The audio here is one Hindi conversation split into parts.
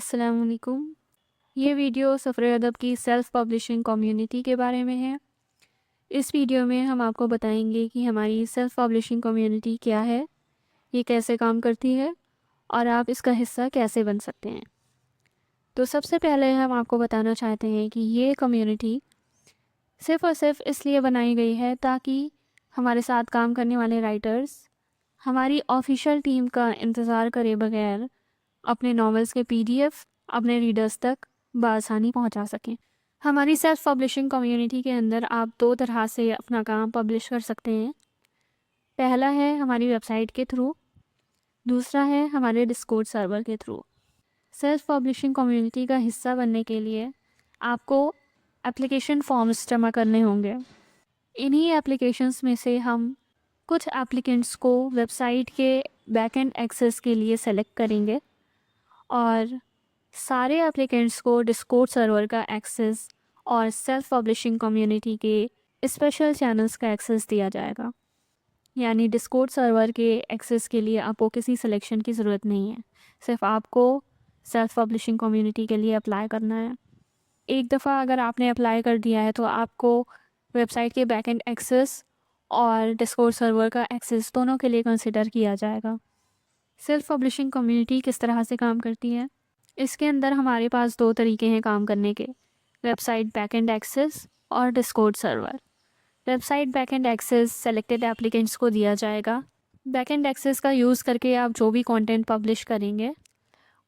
अस्सलाम वालेकुम। ये वीडियो सफ़र अदब की सेल्फ़ पब्लिशिंग कम्युनिटी के बारे में है। इस वीडियो में हम आपको बताएंगे कि हमारी सेल्फ़ पब्लिशिंग कम्युनिटी क्या है, ये कैसे काम करती है और आप इसका हिस्सा कैसे बन सकते हैं। तो सबसे पहले हम आपको बताना चाहते हैं कि ये कम्युनिटी सिर्फ़ और सिर्फ इसलिए बनाई गई है ताकि हमारे साथ काम करने वाले राइटर्स हमारी ऑफिशियल टीम का इंतज़ार करे बगैर अपने नॉवेल्स के पीडीएफ अपने रीडर्स तक बआसानी पहुंचा सकें। हमारी सेल्फ पब्लिशिंग कम्युनिटी के अंदर आप दो तरह से अपना काम पब्लिश कर सकते हैं। पहला है हमारी वेबसाइट के थ्रू, दूसरा है हमारे डिस्कॉर्ड सर्वर के थ्रू। सेल्फ पब्लिशिंग कम्युनिटी का हिस्सा बनने के लिए आपको एप्लीकेशन फॉर्म्स जमा करने होंगे। इन्हीं एप्लीकेशंस में से हम कुछ एप्लीकेंट्स को वेबसाइट के बैकएंड एक्सेस के लिए सेलेक्ट करेंगे और सारे एप्लीकेंट्स को डिस्कॉर्ड सर्वर का एक्सेस और सेल्फ पब्लिशिंग कम्युनिटी के स्पेशल चैनल्स का एक्सेस दिया जाएगा। यानी डिस्कॉर्ड सर्वर के एक्सेस के लिए आपको किसी सिलेक्शन की ज़रूरत नहीं है, सिर्फ आपको सेल्फ पब्लिशिंग कम्युनिटी के लिए अप्लाई करना है। एक दफ़ा अगर आपने अप्लाई कर दिया है तो आपको वेबसाइट के बैकएंड एक्सेस और डिस्कॉर्ड सर्वर का एक्सेस दोनों के लिए कंसिडर किया जाएगा। सेल्फ पब्लिशिंग कम्युनिटी किस तरह से काम करती है? इसके अंदर हमारे पास दो तरीके हैं काम करने के, वेबसाइट बैकएंड एक्सेस और Discord server. Website backend access selected applicants को दिया जाएगा। बैकएंड एक्सेस का यूज़ करके आप जो भी कंटेंट पब्लिश करेंगे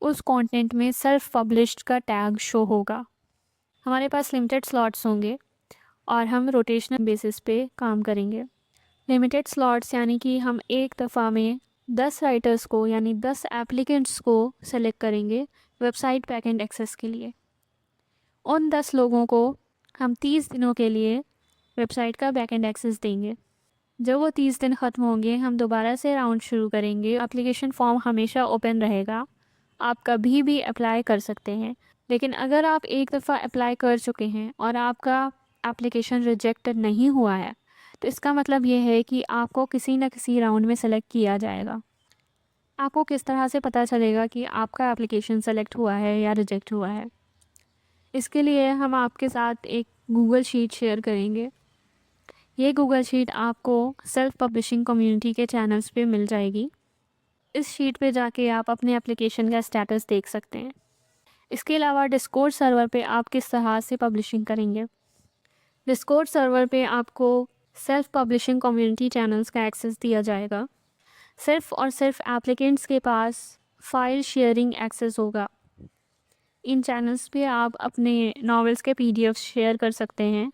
उस कंटेंट में सेल्फ पब्लिश्ड का टैग शो होगा। हमारे पास लिमिटेड स्लॉट्स होंगे और हम रोटेशनल बेसिस पे काम करेंगे। लिमिटेड स्लॉट्स यानी कि हम एक दफ़ा में 10 राइटर्स को यानी 10 एप्लीकेंट्स को सेलेक्ट करेंगे वेबसाइट बैकएंड एक्सेस के लिए। उन 10 लोगों को हम 30 दिनों के लिए वेबसाइट का बैकएंड एक्सेस देंगे। जब वो 30 दिन ख़त्म होंगे हम दोबारा से राउंड शुरू करेंगे। एप्लीकेशन फॉर्म हमेशा ओपन रहेगा, आप कभी भी अप्लाई कर सकते हैं। लेकिन अगर आप एक दफ़ा अप्लाई कर चुके हैं और आपका एप्लीकेशन रिजेक्टेड नहीं हुआ है तो इसका मतलब ये है कि आपको किसी न किसी राउंड में सेलेक्ट किया जाएगा। आपको किस तरह से पता चलेगा कि आपका एप्लीकेशन सेलेक्ट हुआ है या रिजेक्ट हुआ है? इसके लिए हम आपके साथ एक गूगल शीट शेयर करेंगे। ये गूगल शीट आपको सेल्फ पब्लिशिंग कम्युनिटी के चैनल्स पे मिल जाएगी। इस शीट पे जाके आप अपने एप्लीकेशन का स्टेटस देख सकते हैं। इसके अलावा डिस्कॉर्ड सर्वर पे आप किस तरह से पब्लिशिंग करेंगे? डिस्कॉर्ड सर्वर पे आपको सेल्फ पब्लिशिंग कम्युनिटी चैनल्स का एक्सेस दिया जाएगा। सिर्फ और सिर्फ एप्लीकेंट्स के पास फाइल शेयरिंग एक्सेस होगा। इन चैनल्स पे आप अपने नॉवेल्स के पीडीएफ शेयर कर सकते हैं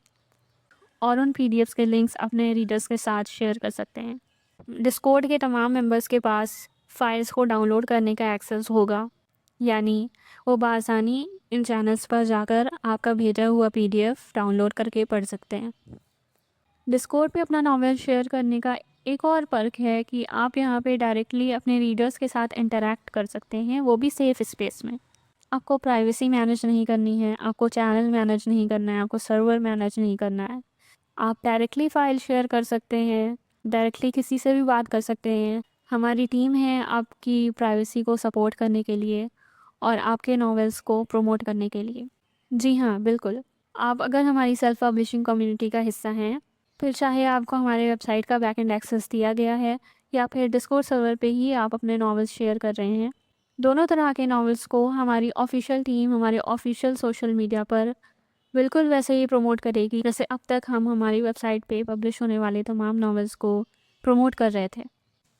और उन पीडीएफ्स के लिंक्स अपने रीडर्स के साथ शेयर कर सकते हैं। डिस्कॉर्ड के तमाम मेंबर्स के पास फाइल्स को डाउनलोड करने का एक्सेस होगा, यानी वो बआसानी इन चैनल्स पर जाकर आपका भेजा हुआ पीडीएफ डाउनलोड करके पढ़ सकते हैं। डिस्कॉर्ड पे अपना नॉवेल शेयर करने का एक और पर्क है कि आप यहाँ पे डायरेक्टली अपने रीडर्स के साथ इंटरेक्ट कर सकते हैं, वो भी सेफ़ स्पेस में। आपको प्राइवेसी मैनेज नहीं करनी है, आपको चैनल मैनेज नहीं करना है, आपको सर्वर मैनेज नहीं करना है। आप डायरेक्टली फ़ाइल शेयर कर सकते हैं, डायरेक्टली किसी से भी बात कर सकते हैं। हमारी टीम है आपकी प्राइवेसी को सपोर्ट करने के लिए और आपके नॉवेल्स को प्रमोट करने के लिए। जी हाँ, बिल्कुल। आप अगर हमारी सेल्फ पब्लिशिंग कम्युनिटी का हिस्सा हैं, फिर चाहे आपको हमारे वेबसाइट का बैकएंड एक्सेस दिया गया है या फिर डिस्कॉर्ड सर्वर पे ही आप अपने नॉवेल्स शेयर कर रहे हैं, दोनों तरह के नॉवेल्स को हमारी ऑफिशियल टीम हमारे ऑफिशियल सोशल मीडिया पर बिल्कुल वैसे ही प्रमोट करेगी जैसे अब तक हम हमारी वेबसाइट पे पब्लिश होने वाले तमाम नॉवेल्स को प्रमोट कर रहे थे।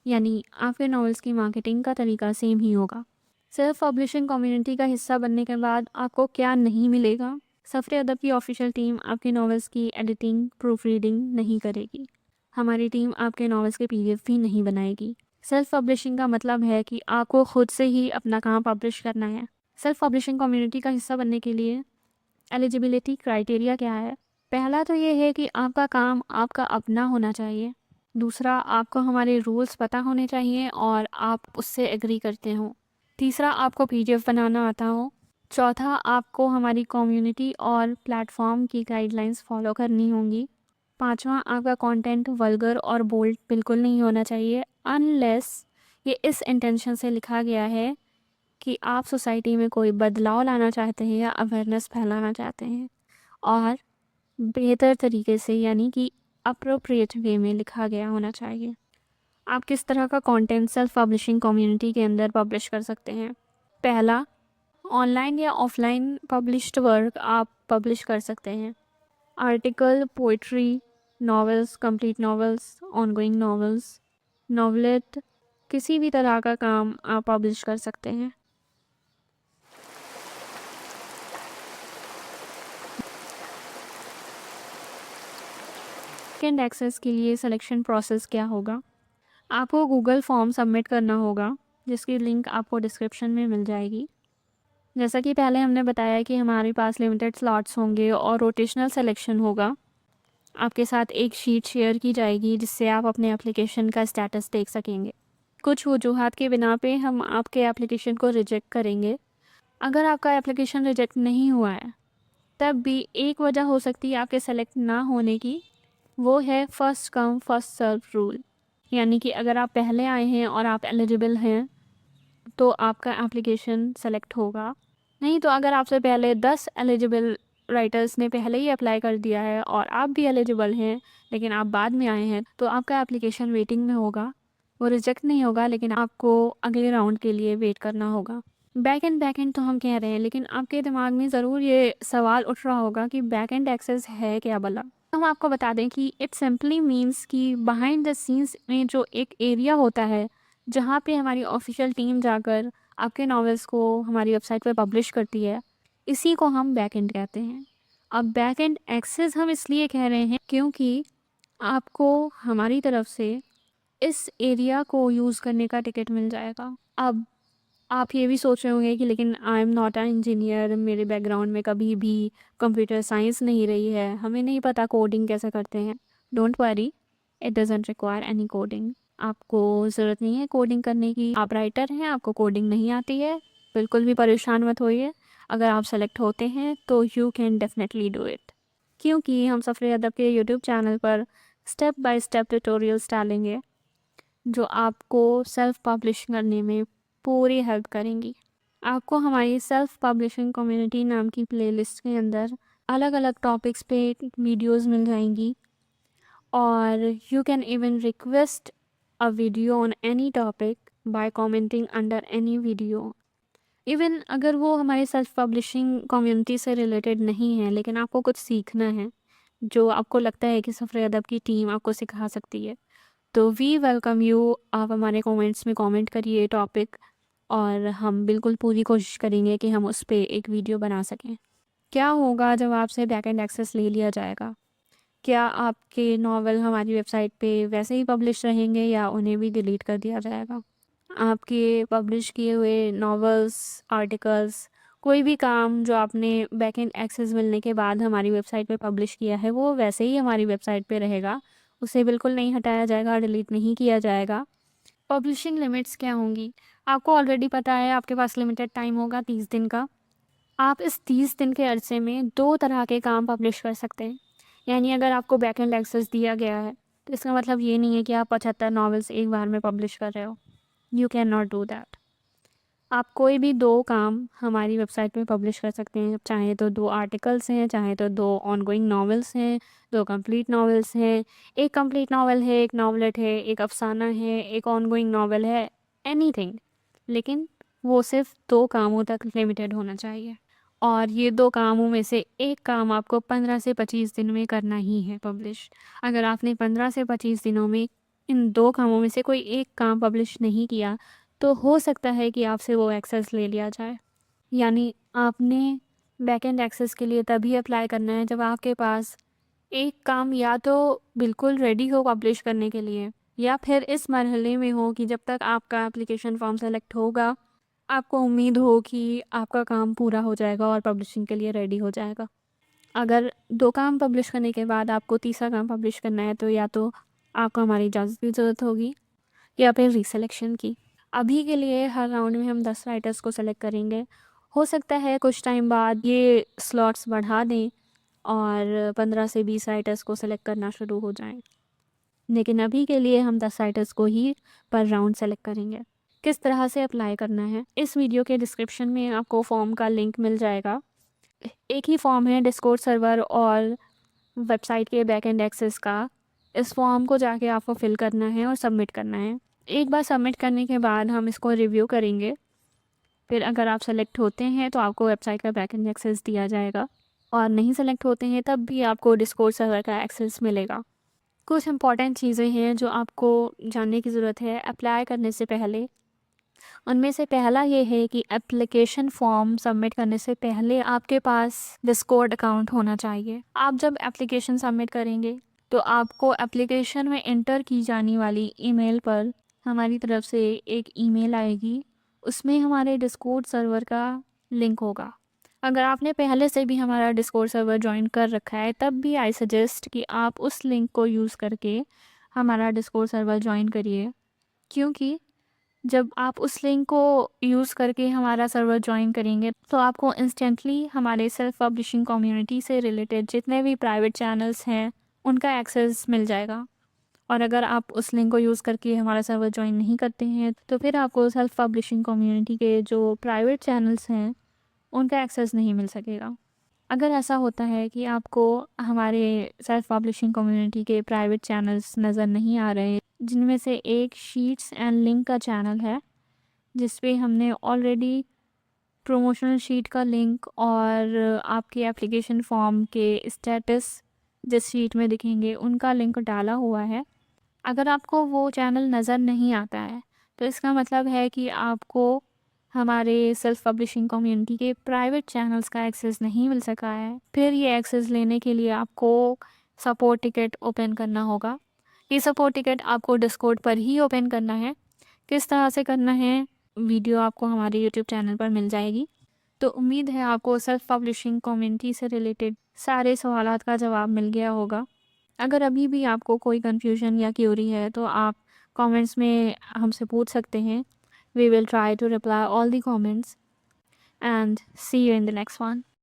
यानी आपके नॉवेल्स की मार्केटिंग का तरीका सेम ही होगा। सेल्फ पब्लिशिंग कम्युनिटी का हिस्सा बनने के बाद आपको क्या नहीं मिलेगा? सफ़र अदब की ऑफिशियल टीम आपके नॉवेल्स की एडिटिंग, प्रूफ रीडिंग नहीं करेगी। हमारी टीम आपके नॉवेल्स के पीडीएफ भी नहीं बनाएगी। सेल्फ पब्लिशिंग का मतलब है कि आपको खुद से ही अपना काम पब्लिश करना है। सेल्फ पब्लिशिंग कम्युनिटी का हिस्सा बनने के लिए एलिजिबिलिटी क्राइटेरिया क्या है? पहला तो ये है कि आपका काम आपका अपना होना चाहिए। दूसरा, आपको हमारे रूल्स पता होने चाहिए और आप उससे एग्री करते हो। तीसरा, आपको पीडीएफ बनाना आता हो। चौथा, आपको हमारी कम्युनिटी और प्लेटफॉर्म की गाइडलाइंस फॉलो करनी होंगी। पांचवा, आपका कंटेंट वल्गर और बोल्ड बिल्कुल नहीं होना चाहिए अनलेस ये इस इंटेंशन से लिखा गया है कि आप सोसाइटी में कोई बदलाव लाना चाहते हैं या अवेयरनेस फैलाना चाहते हैं, और बेहतर तरीके से यानी कि अप्रोप्रिएट वे में लिखा गया होना चाहिए। आप किस तरह का कंटेंट सेल्फ पब्लिशिंग कम्युनिटी के अंदर पब्लिश कर सकते हैं? पहला, ऑनलाइन या ऑफलाइन पब्लिश्ड वर्क आप पब्लिश कर सकते हैं। Article, poetry, novels, complete novels, ongoing novels, novelette, किसी भी तरह का काम आप पब्लिश कर सकते हैं। सेकेंड एक्सेस के लिए सिलेक्शन प्रोसेस क्या होगा? आपको गूगल फॉर्म सबमिट करना होगा, जिसकी लिंक आपको डिस्क्रिप्शन में मिल जाएगी। जैसा कि पहले हमने बताया कि हमारे पास लिमिटेड स्लॉट्स होंगे और रोटेशनल सिलेक्शन होगा। आपके साथ एक शीट शेयर की जाएगी जिससे आप अपने एप्लीकेशन का स्टेटस देख सकेंगे। कुछ वजूहात के बिना पे हम आपके एप्लीकेशन को रिजेक्ट करेंगे। अगर आपका एप्लीकेशन रिजेक्ट नहीं हुआ है, तब भी एक वजह हो सकती है आपके सेलेक्ट ना होने की, वो है first come first serve rule. यानी कि अगर आप पहले आए हैं और आप एलिजिबल हैं तो आपका एप्लीकेशन सेलेक्ट होगा। नहीं तो अगर आपसे पहले 10 एलिजिबल राइटर्स ने पहले ही अप्लाई कर दिया है और आप भी एलिजिबल हैं लेकिन आप बाद में आए हैं, तो आपका एप्लीकेशन वेटिंग में होगा। वो रिजेक्ट नहीं होगा, लेकिन आपको अगले राउंड के लिए वेट करना होगा। बैक एंड तो हम कह रहे हैं, लेकिन आपके दिमाग में ज़रूर ये सवाल उठ रहा होगा कि बैक एंड एक्सेस है क्या भला। हम आपको बता दें कि इट सिंपली मीन्स कि बिहाइंड द सीन्स में जो एक एरिया होता है जहाँ पे हमारी ऑफिशियल टीम जाकर आपके नॉवेल्स को हमारी वेबसाइट पर पब्लिश करती है, इसी को हम बैक एंड कहते हैं। अब बैक एंड एक्सेस हम इसलिए कह रहे हैं क्योंकि आपको हमारी तरफ से इस एरिया को यूज़ करने का टिकट मिल जाएगा। अब आप ये भी सोच रहे होंगे कि लेकिन I am not an engineer, मेरे बैकग्राउंड में कभी भी कंप्यूटर साइंस नहीं रही है, हमें नहीं पता कोडिंग कैसे करते हैं। Don't worry, it doesn't require any coding. आपको ज़रूरत नहीं है कोडिंग करने की। आप राइटर हैं, आपको कोडिंग नहीं आती है, बिल्कुल भी परेशान मत होइए। अगर आप सेलेक्ट होते हैं तो you can definitely do it, क्योंकि हम सफ़र अदब के यूट्यूब चैनल पर स्टेप बाय स्टेप ट्यूटोरियल्स डालेंगे जो आपको सेल्फ पब्लिश करने में पूरी हेल्प करेंगी। आपको हमारी सेल्फ पब्लिशिंग कम्युनिटी नाम की प्लेलिस्ट के अंदर अलग अलग टॉपिक्स पे वीडियोस मिल जाएंगी, और you can even request a video on any topic by commenting under any video. Even अगर वो हमारे सेल्फ पब्लिशिंग कम्युनिटी से रिलेटेड नहीं है, लेकिन आपको कुछ सीखना है जो आपको लगता है कि सफ़र अदब की टीम आपको सिखा सकती है, तो वी वेलकम यू। आप हमारे कमेंट्स में कमेंट करिए टॉपिक, और हम बिल्कुल पूरी कोशिश करेंगे कि हम उस पर एक वीडियो बना सकें। क्या होगा जब आपसे बैक एंड एक्सेस ले लिया जाएगा? क्या आपके नावल हमारी वेबसाइट पे वैसे ही पब्लिश रहेंगे या उन्हें भी डिलीट कर दिया जाएगा? आपके पब्लिश किए हुए नावल्स, आर्टिकल्स, कोई भी काम जो आपने बैक एंड एक्सेस मिलने के बाद हमारी वेबसाइट पे पब्लिश किया है, वो वैसे ही हमारी वेबसाइट पे रहेगा। उसे बिल्कुल नहीं हटाया जाएगा, डिलीट नहीं किया जाएगा। पब्लिशिंग लिमिट्स क्या होंगी? आपको ऑलरेडी पता है, आपके पास लिमिटेड टाइम होगा 30 दिन का। आप इस 30 दिन के अरसे में 2 तरह के काम पब्लिश कर सकते हैं। यानी अगर आपको बैक एंड एक्सेस दिया गया है तो इसका मतलब ये नहीं है कि आप 75 नॉवेल्स एक बार में पब्लिश कर रहे हो। You can not do that. आप कोई भी 2 काम हमारी वेबसाइट पे पब्लिश कर सकते हैं, चाहे तो 2 आर्टिकल्स हैं, चाहे तो 2 ऑनगोइंग नॉवेल्स हैं, 2 कंप्लीट नॉवेल्स हैं, एक कंप्लीट नॉवेल है, एक नॉवलेट है, एक अफसाना है, एक ऑनगोइंग नॉवेल है, एनीथिंग। लेकिन वो सिर्फ 2 कामों तक लिमिटेड होना चाहिए, और ये 2 कामों में से एक काम आपको 15 से 25 दिन में करना ही है पब्लिश। अगर आपने 15 से 25 दिनों में इन 2 कामों में से कोई एक काम पब्लिश नहीं किया, तो हो सकता है कि आपसे वो एक्सेस ले लिया जाए। यानी आपने बैक एंड एक्सेस के लिए तभी अप्लाई करना है जब आपके पास एक काम या तो बिल्कुल रेडी हो पब्लिश करने के लिए, या फिर इस मरहले में हो कि जब तक आपका एप्लीकेशन फॉर्म सेलेक्ट होगा, आपको उम्मीद हो कि आपका काम पूरा हो जाएगा और पब्लिशिंग के लिए रेडी हो जाएगा। अगर 2 काम पब्लिश करने के बाद आपको तीसरा काम पब्लिश करना है, तो या तो आपको हमारी इजाज़त की ज़रूरत होगी या फिर रीसिलेक्शन की। अभी के लिए हर राउंड में हम 10 राइटर्स को सेलेक्ट करेंगे। हो सकता है कुछ टाइम बाद ये स्लॉट्स बढ़ा दें और 15 से 20 राइटर्स को सेलेक्ट करना शुरू हो जाएं, लेकिन अभी के लिए हम 10 राइटर्स को ही पर राउंड सेलेक्ट करेंगे। किस तरह से अप्लाई करना है। इस वीडियो के डिस्क्रिप्शन में आपको फॉर्म का लिंक मिल जाएगा। एक ही फॉर्म है डिस्कॉर्ड सर्वर और वेबसाइट के बैकएंड एक्सेस का। इस फॉर्म को जाके आपको फिल करना है और सबमिट करना है। एक बार सबमिट करने के बाद हम इसको रिव्यू करेंगे। फिर अगर आप सेलेक्ट होते हैं तो आपको वेबसाइट का बैकएंड एक्सेस दिया जाएगा, और नहीं सेलेक्ट होते हैं तब भी आपको डिस्कॉर्ड सर्वर का एक्सेस मिलेगा। कुछ इंपॉर्टेंट चीज़ें हैं जो आपको जानने की ज़रूरत है अप्लाई करने से पहले। उनमें से पहला ये है कि एप्लीकेशन फॉर्म सबमिट करने से पहले आपके पास डिस्कॉर्ड अकाउंट होना चाहिए। आप जब एप्लीकेशन सबमिट करेंगे तो आपको एप्लीकेशन में एंटर की जाने वाली ईमेल पर हमारी तरफ से एक ईमेल आएगी। उसमें हमारे डिस्कॉर्ड सर्वर का लिंक होगा। अगर आपने पहले से भी हमारा डिस्कॉर्ड सर्वर ज्वाइन कर रखा है तब भी आई सजेस्ट कि आप उस लिंक को यूज़ करके हमारा डिस्कॉर्ड सर्वर ज्वाइन करिए, क्योंकि जब आप उस लिंक को यूज़ करके हमारा सर्वर ज्वाइन करेंगे तो आपको इंस्टेंटली हमारे सेल्फ पब्लिशिंग कम्युनिटी से रिलेटेड जितने भी प्राइवेट चैनल्स हैं उनका एक्सेस मिल जाएगा। और अगर आप उस लिंक को यूज़ करके हमारा सर्वर ज्वाइन नहीं करते हैं तो फिर आपको सेल्फ पब्लिशिंग कम्युनिटी के जो प्राइवेट चैनल्स हैं उनका एक्सेस नहीं मिल सकेगा। अगर ऐसा होता है कि आपको हमारे सेल्फ पब्लिशिंग कम्युनिटी के प्राइवेट चैनल्स नज़र नहीं आ रहे, जिनमें से एक शीट्स एंड लिंक का चैनल है जिस पे हमने ऑलरेडी प्रमोशनल शीट का लिंक और आपके एप्लीकेशन फॉर्म के स्टेटस जिस शीट में दिखेंगे उनका लिंक डाला हुआ है। अगर आपको वो चैनल नज़र नहीं आता है तो इसका मतलब है कि आपको हमारे सेल्फ पब्लिशिंग कम्युनिटी के प्राइवेट चैनल्स का एक्सेस नहीं मिल सका है। फिर ये एक्सेस लेने के लिए आपको सपोर्ट टिकट ओपन करना होगा। ये सपोर्ट टिकट आपको डिस्कॉर्ड पर ही ओपन करना है। किस तरह से करना है वीडियो आपको हमारे यूट्यूब चैनल पर मिल जाएगी। तो उम्मीद है आपको सेल्फ पब्लिशिंग कम्युनिटी से रिलेटेड सारे सवालात का जवाब मिल गया होगा। अगर अभी भी आपको कोई कन्फ्यूजन या क्यूरी है तो आप कमेंट्स में हमसे पूछ सकते हैं। We will try to reply all the comments and see you in the next one.